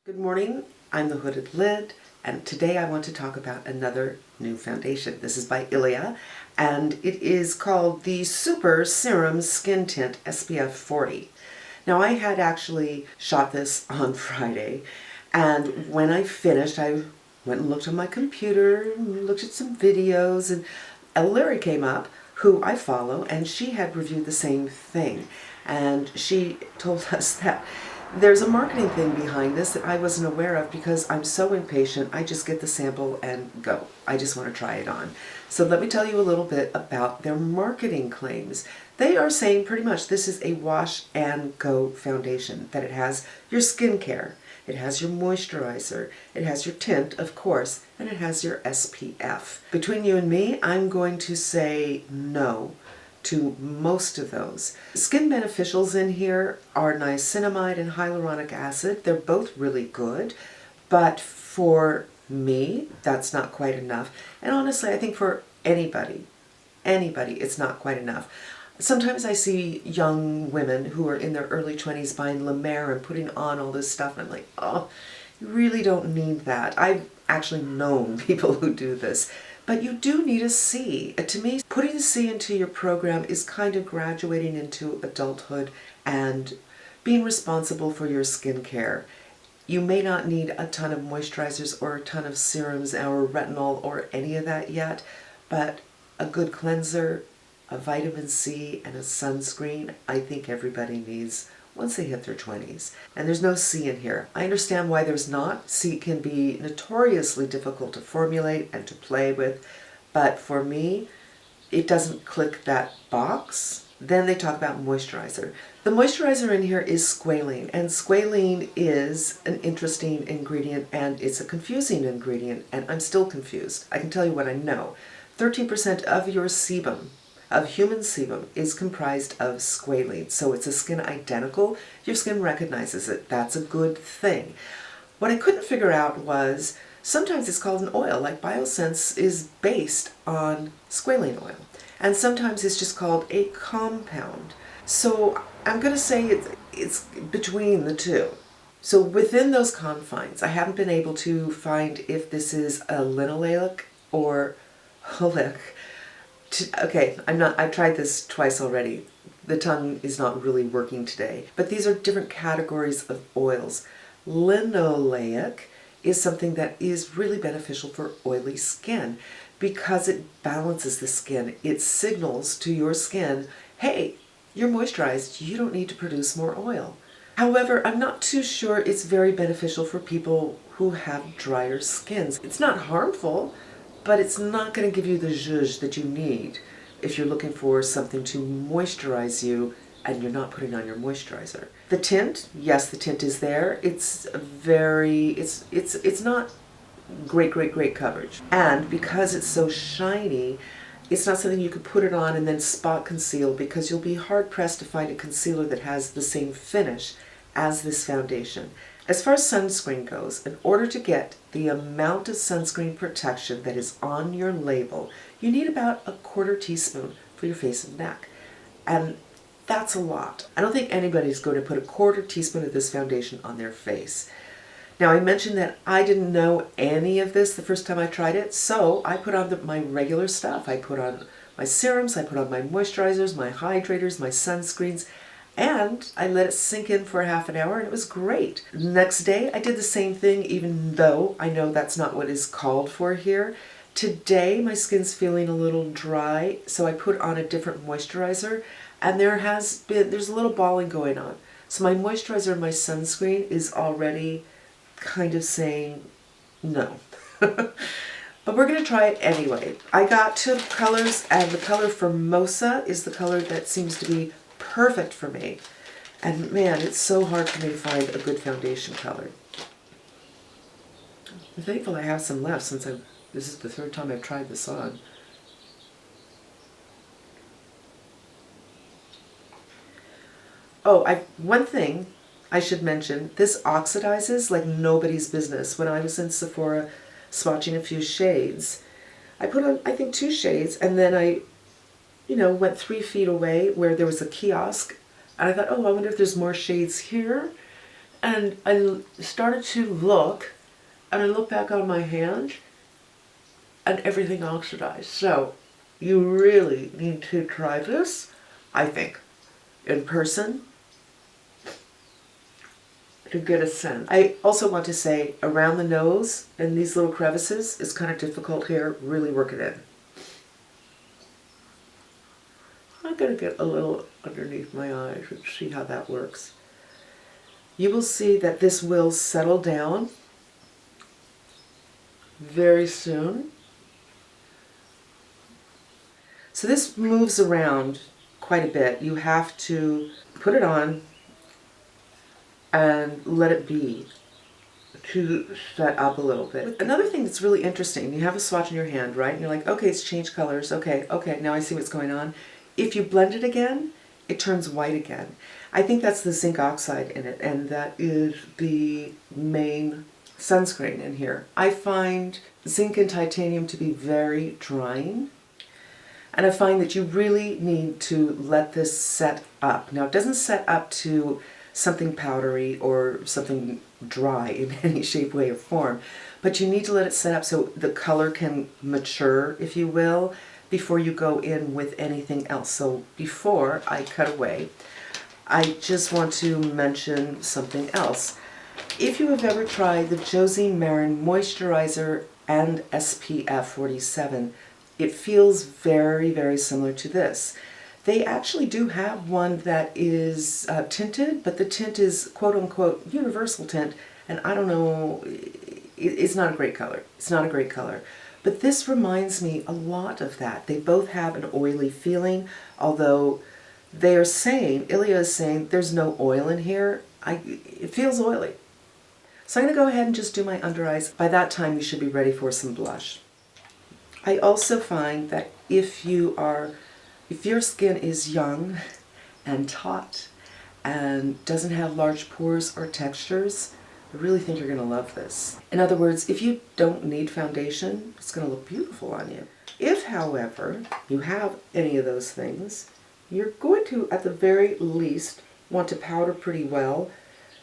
Good morning, I'm the Hooded Lid, and today I want to talk about another new foundation. This is by Ilia, and it is called the Super Serum Skin Tint SPF 40. Now I had actually shot this on Friday, and when I finished I went and looked on my computer, and looked at some videos, and Larry came up, who I follow, and she had reviewed the same thing. And she told us that there's a marketing thing behind this that I wasn't aware of because I'm so impatient. I just get the sample and go. I just want to try it on. So let me tell you a little bit about their marketing claims. They are saying pretty much this is a wash and go foundation, that it has your skincare, it has your moisturizer, it has your tint, of course, and it has your SPF. Between you and me, I'm going to say no to most of those. Skin beneficials in here are niacinamide and hyaluronic acid. They're both really good, but for me, that's not quite enough. And honestly, I think for anybody, it's not quite enough. Sometimes I see young women who are in their early 20s buying La Mer and putting on all this stuff, and I'm like, oh, you really don't need that. I've actually known people who do this. But you do need a C. To me, putting a C into your program is kind of graduating into adulthood and being responsible for your skincare. You may not need a ton of moisturizers or a ton of serums or retinol or any of that yet, but a good cleanser, a vitamin C, and a sunscreen, I think everybody needs once they hit their 20s. And there's no C in here. I understand why there's not. C can be notoriously difficult to formulate and to play with, but for me, it doesn't click that box. Then they talk about moisturizer. The moisturizer in here is squalene, and squalene is an interesting ingredient, and it's a confusing ingredient, and I'm still confused. I can tell you what I know. 13% of your sebum, of human sebum, is comprised of squalene. So it's a skin identical. Your skin recognizes it. That's a good thing. What I couldn't figure out was sometimes it's called an oil, like Biosense is based on squalene oil. And sometimes it's just called a compound. So I'm going to say it's between the two. So within those confines, I haven't been able to find if this is a linoleic or oleic. Okay, I've tried this twice already. The tongue is not really working today. But these are different categories of oils. Linoleic is something that is really beneficial for oily skin because it balances the skin. It signals to your skin, hey, you're moisturized, you don't need to produce more oil. However, I'm not too sure it's very beneficial for people who have drier skins. It's not harmful, but it's not going to give you the zhuzh that you need if you're looking for something to moisturize you and you're not putting on your moisturizer. The tint, yes, the tint is there. It's not great coverage. And because it's so shiny, it's not something you could put it on and then spot conceal, because you'll be hard pressed to find a concealer that has the same finish as this foundation. As far as sunscreen goes, in order to get the amount of sunscreen protection that is on your label, you need about 1/4 teaspoon for your face and neck. And that's a lot. I don't think anybody's going to put 1/4 teaspoon of this foundation on their face. Now, I mentioned that I didn't know any of this the first time I tried it, so I put on my regular stuff. I put on my serums, I put on my moisturizers, my hydrators, my sunscreens, and I let it sink in for half an hour, and it was great. Next day, I did the same thing, even though I know that's not what is called for here. Today, my skin's feeling a little dry, so I put on a different moisturizer, and there's a little balling going on. So my moisturizer and my sunscreen is already kind of saying no. But we're going to try it anyway. I got 2 colors, and the color Formosa is the color that seems to be perfect for me. And man, it's so hard for me to find a good foundation color. I'm thankful I have some left since this is the 3rd time I've tried this on. Oh, one thing I should mention, this oxidizes like nobody's business. When I was in Sephora swatching a few shades, I put on, I think, 2 shades, and then I went 3 feet away where there was a kiosk, and I thought, oh, I wonder if there's more shades here. And I started to look, and I looked back on my hand, and everything oxidized. So you really need to try this, I think, in person to get a sense. I also want to say around the nose and these little crevices is kind of difficult here. Really work it in. I'm going to get a little underneath my eyes and see how that works. You will see that this will settle down very soon. So this moves around quite a bit. You have to put it on and let it be to set up a little bit. Another thing that's really interesting, you have a swatch in your hand, right? And you're like, okay, it's changed colors. Okay, now I see what's going on. If you blend it again, it turns white again. I think that's the zinc oxide in it, and that is the main sunscreen in here. I find zinc and titanium to be very drying, and I find that you really need to let this set up. Now, it doesn't set up to something powdery or something dry in any shape, way, or form, but you need to let it set up so the color can mature, if you will, before you go in with anything else. So before I cut away, I just want to mention something else. If you have ever tried the Josie Maran Moisturizer and SPF 47, it feels very, very similar to this. They actually do have one that is tinted, but the tint is quote-unquote universal tint, and I don't know, it's not a great color. It's not a great color. But this reminds me a lot of that. They both have an oily feeling, although they are saying, Ilia is saying, there's no oil in here. It feels oily. So I'm going to go ahead and just do my under eyes. By that time, you should be ready for some blush. I also find that if your skin is young and taut and doesn't have large pores or textures, I really think you're going to love this. In other words, if you don't need foundation, it's going to look beautiful on you. If, however, you have any of those things, you're going to, at the very least, want to powder pretty well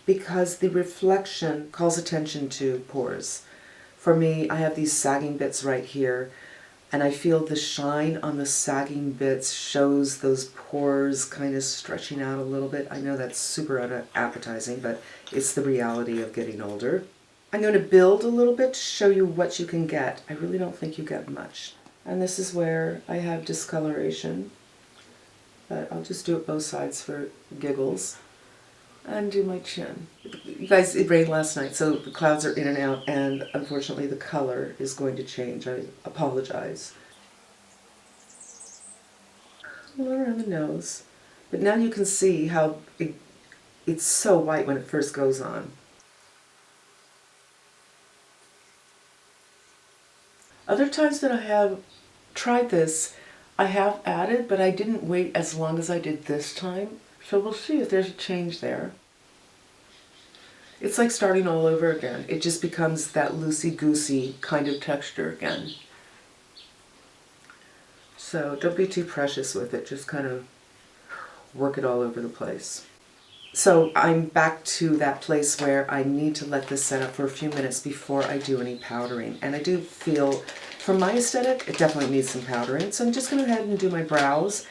because the reflection calls attention to pores. For me, I have these sagging bits right here, and I feel the shine on the sagging bits shows those pores kind of stretching out a little bit. I know that's super unappetizing, but it's the reality of getting older. I'm going to build a little bit to show you what you can get. I really don't think you get much. And this is where I have discoloration, but I'll just do it both sides for giggles. And do my chin. You guys, it rained last night, so the clouds are in and out, and unfortunately the color is going to change. I apologize. A little around the nose. But now you can see how it's so white when it first goes on. Other times that I have tried this, I have added, but I didn't wait as long as I did this time. So we'll see if there's a change there. It's like starting all over again. It just becomes that loosey-goosey kind of texture again. So don't be too precious with it. Just kind of work it all over the place. So I'm back to that place where I need to let this set up for a few minutes before I do any powdering. And I do feel, for my aesthetic, it definitely needs some powdering. So I'm just going to go ahead and do my brows.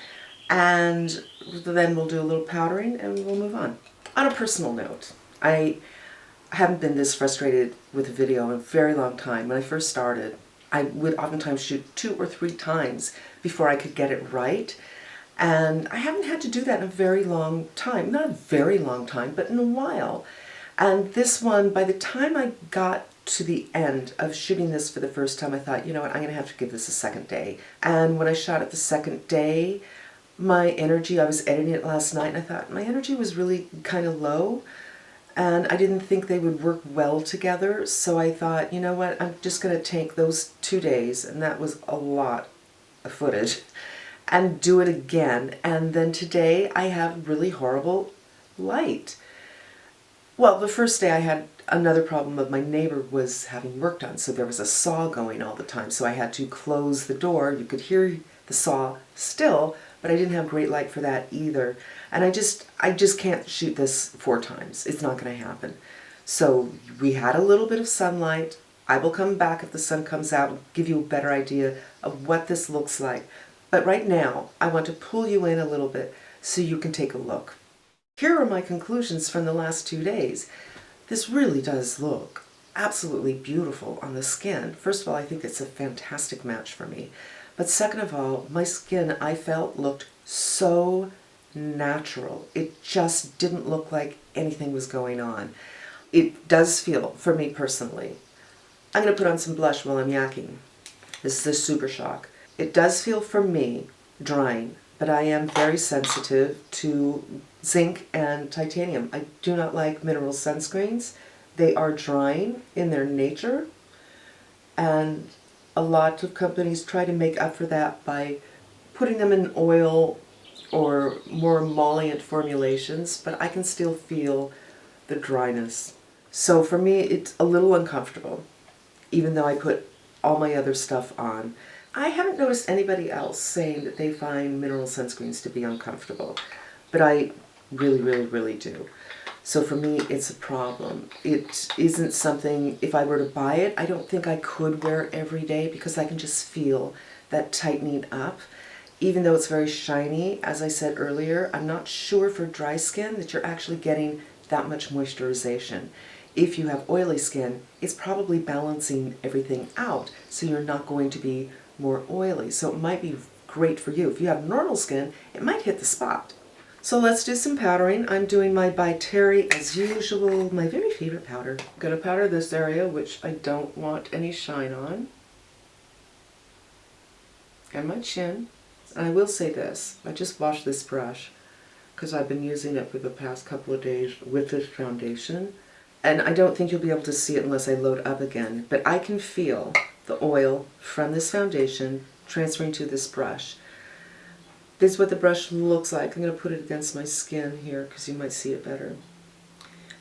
And then we'll do a little powdering and we'll move on. On a personal note, I haven't been this frustrated with a video in a very long time. When I first started, I would oftentimes shoot 2 or 3 times before I could get it right. And I haven't had to do that in a very long time. Not a very long time, but in a while. And this one, by the time I got to the end of shooting this for the first time, I thought, you know what, I'm going to have to give this a second day. And when I shot it the second day, my energy, I was editing it last night, and I thought my energy was really kind of low, and I didn't think they would work well together, so I thought, you know what, I'm just going to take those 2 days, and that was a lot of footage, and do it again. And then today I have really horrible light. Well, the first day I had another problem of my neighbor was having work done, so there was a saw going all the time, so I had to close the door. You could hear the saw still, but I didn't have great light for that either. And I just can't shoot this 4 times. It's not going to happen. So we had a little bit of sunlight. I will come back if the sun comes out and give you a better idea of what this looks like. But right now, I want to pull you in a little bit so you can take a look. Here are my conclusions from the last 2 days. This really does look absolutely beautiful on the skin. First of all, I think it's a fantastic match for me. But second of all, my skin, I felt, looked so natural. It just didn't look like anything was going on. It does feel, for me personally, I'm going to put on some blush while I'm yakking. This is a Super Shock. It does feel, for me, drying, but I am very sensitive to zinc and titanium. I do not like mineral sunscreens. They are drying in their nature, and a lot of companies try to make up for that by putting them in oil or more emollient formulations, but I can still feel the dryness. So for me, it's a little uncomfortable, even though I put all my other stuff on. I haven't noticed anybody else saying that they find mineral sunscreens to be uncomfortable, but I really, really, really do. So for me, it's a problem. It isn't something, if I were to buy it, I don't think I could wear it every day because I can just feel that tightening up. Even though it's very shiny, as I said earlier, I'm not sure for dry skin that you're actually getting that much moisturization. If you have oily skin, it's probably balancing everything out, so you're not going to be more oily. So it might be great for you. If you have normal skin, it might hit the spot. So let's do some powdering. I'm doing my by Terry as usual, my very favorite powder. I'm going to powder this area, which I don't want any shine on, and my chin. And I will say this, I just washed this brush because I've been using it for the past couple of days with this foundation. And I don't think you'll be able to see it unless I load up again, but I can feel the oil from this foundation transferring to this brush. This is what the brush looks like. I'm going to put it against my skin here because you might see it better.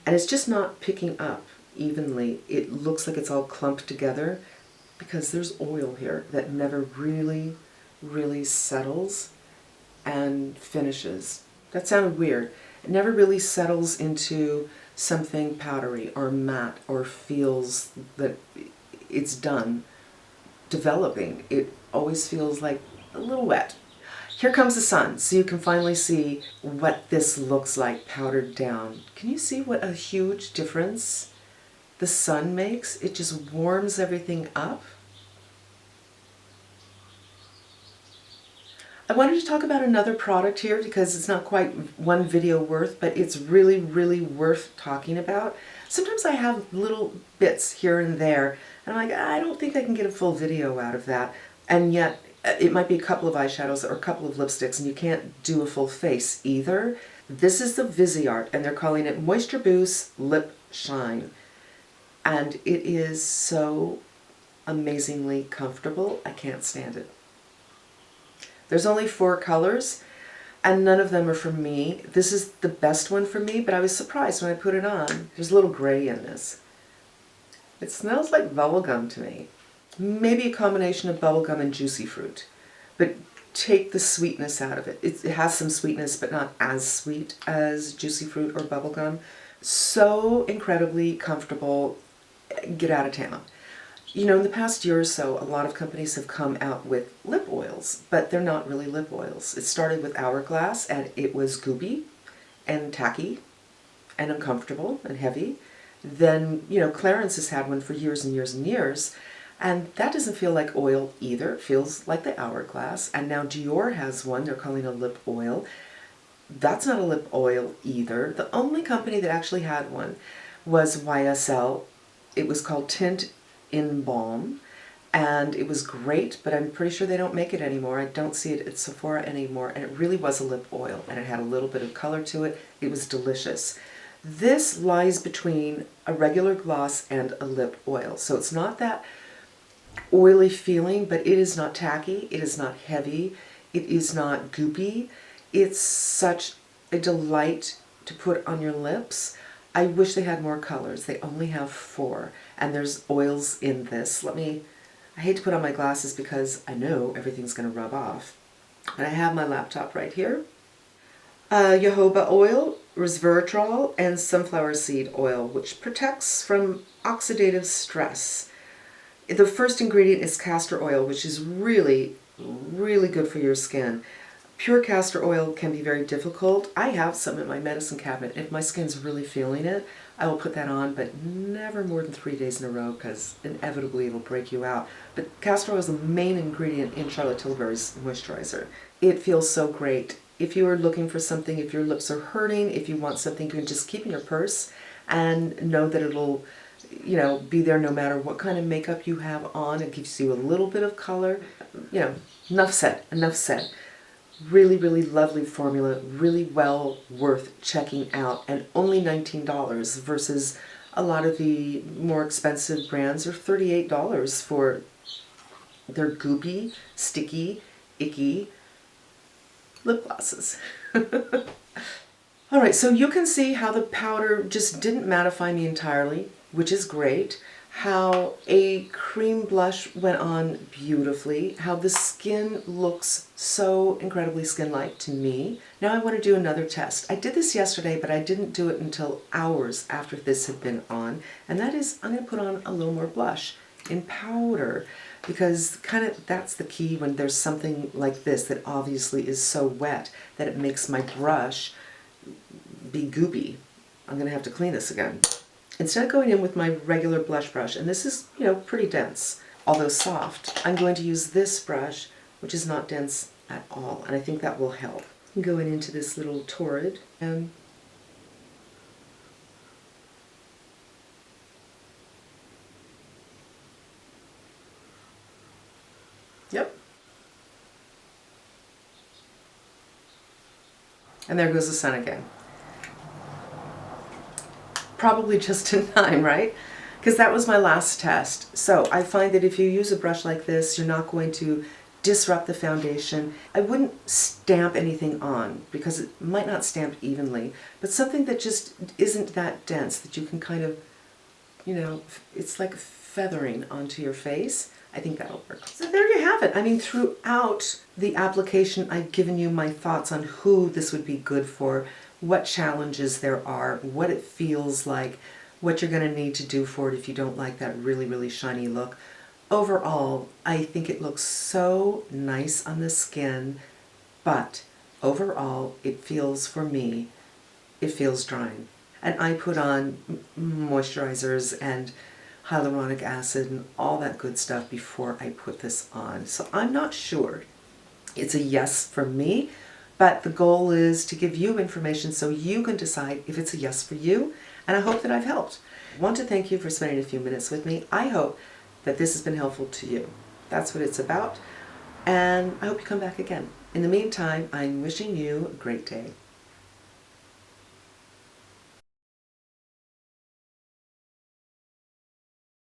And it's just not picking up evenly. It looks like it's all clumped together because there's oil here that never really, really settles and finishes. That sounded weird. It never really settles into something powdery or matte or feels that it's done developing. It always feels like a little wet. Here comes the sun, so you can finally see what this looks like powdered down. Can you see what a huge difference the sun makes? It just warms everything up. I wanted to talk about another product here because it's not quite one video worth, but it's really, really worth talking about. Sometimes I have little bits here and there, and I'm like, I don't think I can get a full video out of that. And yet, it might be a couple of eyeshadows or a couple of lipsticks, and you can't do a full face either. This is the Viseart, and they're calling it Moisture Boost Lip Shine. And it is so amazingly comfortable. I can't stand it. There's only 4 colors, and none of them are for me. This is the best one for me, but I was surprised when I put it on. There's a little gray in this. It smells like bubblegum to me. Maybe a combination of bubblegum and juicy fruit, but take the sweetness out of it. It has some sweetness, but not as sweet as juicy fruit or bubblegum. So incredibly comfortable. Get out of town. You know, in the past year or so, a lot of companies have come out with lip oils, but they're not really lip oils. It started with Hourglass, and it was goopy and tacky and uncomfortable and heavy. Then, you know, Clarins has had one for years and years and years, and that doesn't feel like oil either. It feels like the Hourglass. And now Dior has one they're calling a lip oil. That's not a lip oil either. The only company that actually had one was YSL. It was called Tint in Balm, and it was great, but I'm pretty sure they don't make it anymore. I don't see it at Sephora anymore, and it really was a lip oil, and it had a little bit of color to it. It was delicious. This lies between a regular gloss and a lip oil, so it's not that oily feeling, but it is not tacky, it is not heavy, it is not goopy. It's such a delight to put on your lips. I wish they had more colors. They only have 4, and there's oils in this. I hate to put on my glasses because I know everything's going to rub off. And I have my laptop right here. Jojoba oil, resveratrol, and sunflower seed oil, which protects from oxidative stress. The first ingredient is castor oil, which is really, really good for your skin. Pure castor oil can be very difficult. I have some in my medicine cabinet. If my skin's really feeling it, I will put that on, but never more than 3 days in a row because inevitably it'll break you out. But castor oil is the main ingredient in Charlotte Tilbury's moisturizer. It feels so great. If you are looking for something, if your lips are hurting, if you want something you can just keep in your purse and know that it'll, you know, be there no matter what kind of makeup you have on. It gives you a little bit of color. You know, enough said, enough said. Really, really lovely formula, really well worth checking out, and only $19 versus a lot of the more expensive brands are $38 for their goopy, sticky, icky lip glosses. All right, so you can see how the powder just didn't mattify me entirely, which is great. How a cream blush went on beautifully, how the skin looks so incredibly skin-like to me. Now I want to do another test. I did this yesterday, but I didn't do it until hours after this had been on, and that is I'm going to put on a little more blush in powder, because kind of that's the key when there's something like this that obviously is so wet that it makes my brush be goopy. I'm going to have to clean this again. Instead of going in with my regular blush brush, and this is, you know, pretty dense, although soft, I'm going to use this brush, which is not dense at all, and I think that will help. I'm going into this little torrid, and yep. And there goes the sun again. Probably just in time, right? Because that was my last test. So I find that if you use a brush like this, you're not going to disrupt the foundation. I wouldn't stamp anything on because it might not stamp evenly, but something that just isn't that dense, that you can kind of, you know, it's like feathering onto your face. I think that'll work. So there you have it. I mean, throughout the application, I've given you my thoughts on who this would be good for, what challenges there are, what it feels like, what you're going to need to do for it if you don't like that really, really shiny look. Overall, I think it looks so nice on the skin, but overall, it feels, for me, it feels drying. And I put on moisturizers and hyaluronic acid and all that good stuff before I put this on. So I'm not sure. It's a yes for me, but the goal is to give you information so you can decide if it's a yes for you, and I hope that I've helped. I want to thank you for spending a few minutes with me. I hope that this has been helpful to you. That's what it's about, and I hope you come back again. In the meantime, I'm wishing you a great day.